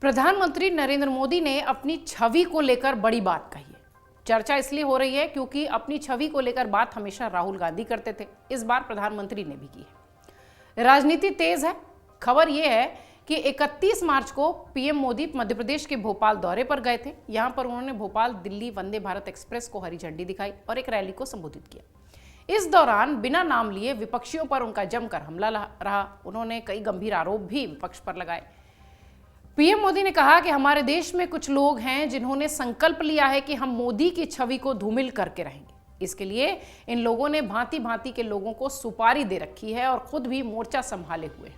प्रधानमंत्री नरेंद्र मोदी ने अपनी छवि को लेकर बड़ी बात कही है। चर्चा इसलिए हो रही है क्योंकि अपनी छवि को लेकर बात हमेशा राहुल गांधी करते थे, इस बार प्रधानमंत्री ने भी की है। राजनीति तेज है। खबर यह है कि 31 मार्च को पीएम मोदी मध्य प्रदेश के भोपाल दौरे पर गए थे। यहां पर उन्होंने भोपाल दिल्ली वंदे भारत एक्सप्रेस को हरी झंडी दिखाई और एक रैली को संबोधित किया। इस दौरान बिना नाम लिए विपक्षियों पर उनका जमकर हमला रहा। उन्होंने कई गंभीर आरोप भी विपक्ष पर लगाए। पीएम मोदी ने कहा कि हमारे देश में कुछ लोग हैं जिन्होंने संकल्प लिया है कि हम मोदी की छवि को धूमिल करके रहेंगे। इसके लिए इन लोगों ने भांति भांति के लोगों को सुपारी दे रखी है और खुद भी मोर्चा संभाले हुए हैं।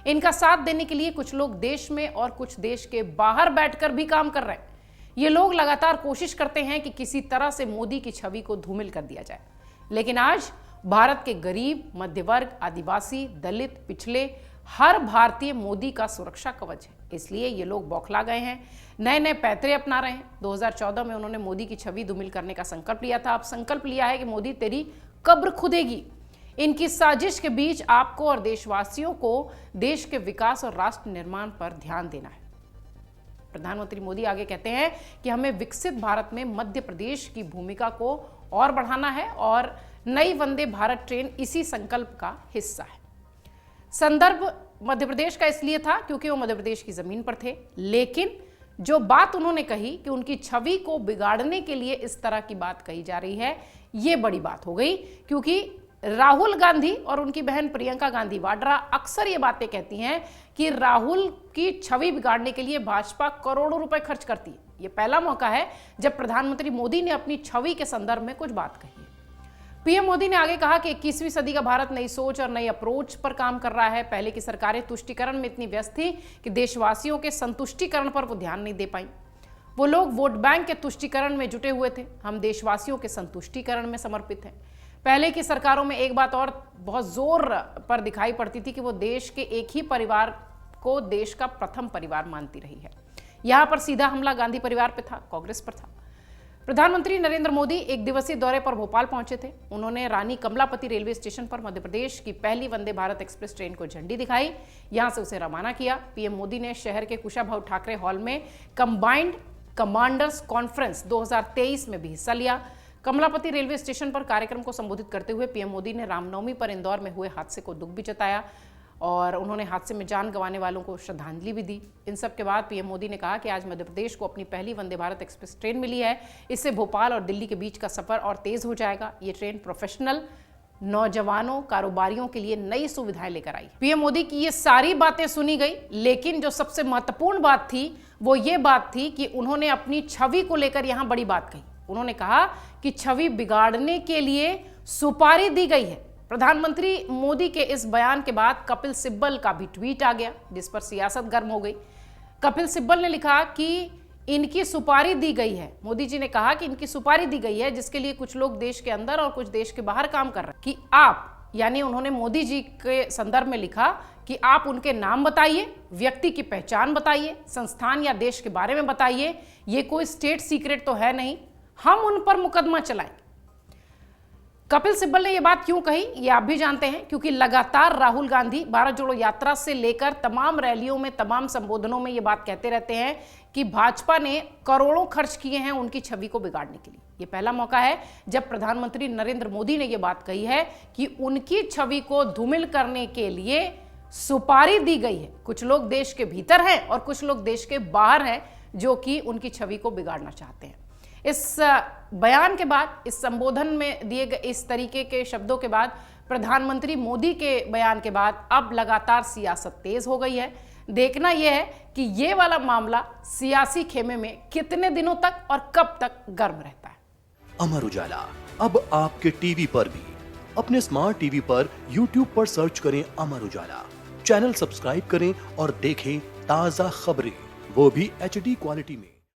इनका साथ देने के लिए कुछ लोग देश में और कुछ देश के बाहर बैठकर भी काम कर रहे हैं। ये लोग लगातार कोशिश करते हैं कि किसी तरह से मोदी की छवि को धूमिल कर दिया जाए। लेकिन आज भारत के गरीब, मध्य वर्ग, आदिवासी, दलित, पिछले हर भारतीय मोदी का सुरक्षा कवच है। इसलिए ये लोग बौखला गए हैं, नए नए पैतरे अपना रहे हैं। 2014 में उन्होंने मोदी की छवि धूमिल करने का संकल्प लिया था। अब संकल्प लिया है कि मोदी तेरी कब्र खुदेगी। इनकी साजिश के बीच आपको और देशवासियों को देश के विकास और राष्ट्र निर्माण पर ध्यान देना है। प्रधानमंत्री मोदी आगे कहते हैं कि हमें विकसित भारत में मध्य प्रदेश की भूमिका को और बढ़ाना है और नई वंदे भारत ट्रेन इसी संकल्प का हिस्सा है। संदर्भ मध्य प्रदेश का इसलिए था क्योंकि वो मध्य प्रदेश की जमीन पर थे। लेकिन जो बात उन्होंने कही कि उनकी छवि को बिगाड़ने के लिए इस तरह की बात कही जा रही है, ये बड़ी बात हो गई। क्योंकि राहुल गांधी और उनकी बहन प्रियंका गांधी वाड्रा अक्सर ये बातें कहती हैं कि राहुल की छवि बिगाड़ने के लिए भाजपा करोड़ों रुपए खर्च करती है। ये पहला मौका है जब प्रधानमंत्री मोदी ने अपनी छवि के संदर्भ में कुछ बात कही है। पीएम मोदी ने आगे कहा कि 21वीं सदी का भारत नई सोच और नई अप्रोच पर काम कर रहा है। पहले की सरकारें तुष्टीकरण में इतनी व्यस्त थी कि देशवासियों के संतुष्टीकरण पर वो ध्यान नहीं दे पाई। वो लोग वोट बैंक के तुष्टीकरण में जुटे हुए थे। हम देशवासियों के संतुष्टीकरण में समर्पित हैं। पहले की सरकारों में एक बात और बहुत जोर पर दिखाई पड़ती थी कि वो देश के एक ही परिवार को देश का प्रथम परिवार मानती रही है। यहां पर सीधा हमला गांधी परिवार पे था, कांग्रेस पर था। प्रधानमंत्री नरेंद्र मोदी एक दिवसीय दौरे पर भोपाल पहुंचे थे। उन्होंने रानी कमलापति रेलवे स्टेशन पर मध्य प्रदेश की पहली वंदे भारत एक्सप्रेस ट्रेन को झंडी दिखाई, यहां से उसे रवाना किया। पीएम मोदी ने शहर के कुशाभाऊ ठाकरे हॉल में कंबाइंड कमांडर्स कॉन्फ्रेंस 2023 में भी हिस्सा लिया। कमलापति रेलवे स्टेशन पर कार्यक्रम को संबोधित करते हुए पीएम मोदी ने रामनवमी पर इंदौर में हुए हादसे को दुख भी जताया और उन्होंने हादसे में जान गंवाने वालों को श्रद्धांजलि भी दी। इन सब के बाद पीएम मोदी ने कहा कि आज मध्य प्रदेश को अपनी पहली वंदे भारत एक्सप्रेस ट्रेन मिली है। इससे भोपाल और दिल्ली के बीच का सफर और तेज हो जाएगा। ये ट्रेन प्रोफेशनल, नौजवानों, कारोबारियों के लिए नई सुविधाएं लेकर आई। पीएम मोदी की ये सारी बातें सुनी गई, लेकिन जो सबसे महत्वपूर्ण बात थी वो ये बात थी कि उन्होंने अपनी छवि को लेकर यहां बड़ी बात कही। उन्होंने कहा कि छवि बिगाड़ने के लिए सुपारी दी गई है। प्रधानमंत्री मोदी के इस बयान के बाद कपिल सिब्बल का भी ट्वीट आ गया, जिस पर सियासत गर्म हो गई। कपिल सिब्बल ने लिखा कि इनकी सुपारी दी गई है। मोदी जी ने कहा कि इनकी सुपारी दी गई है, जिसके लिए कुछ लोग देश के अंदर और कुछ देश के बाहर काम कर रहे हैं। कि आप, यानी उन्होंने मोदी जी के संदर्भ में लिखा कि आप उनके नाम बताइए, व्यक्ति की पहचान बताइए, संस्थान या देश के बारे में बताइए। ये कोई स्टेट सीक्रेट तो है नहीं, हम उन पर मुकदमा चलाएंगे। कपिल सिब्बल ने यह बात क्यों कही ये आप भी जानते हैं, क्योंकि लगातार राहुल गांधी भारत जोड़ो यात्रा से लेकर तमाम रैलियों में, तमाम संबोधनों में ये बात कहते रहते हैं कि भाजपा ने करोड़ों खर्च किए हैं उनकी छवि को बिगाड़ने के लिए। ये पहला मौका है जब प्रधानमंत्री नरेंद्र मोदी ने यह बात कही है कि उनकी छवि को धूमिल करने के लिए सुपारी दी गई है। कुछ लोग देश के भीतर हैं और कुछ लोग देश के बाहर हैं जो कि उनकी छवि को बिगाड़ना चाहते हैं। इस बयान के बाद, इस संबोधन में दिए गए इस तरीके के शब्दों के बाद, प्रधानमंत्री मोदी के बयान के बाद अब लगातार सियासत तेज हो गई है। देखना यह है कि ये वाला मामला सियासी खेमे में कितने दिनों तक और कब तक गर्म रहता है। अमर उजाला अब आपके टीवी पर भी। अपने स्मार्ट टीवी पर YouTube पर सर्च करें अमर उजाला, चैनल सब्सक्राइब करें और देखें ताजा खबरें, वो भी HD क्वालिटी में।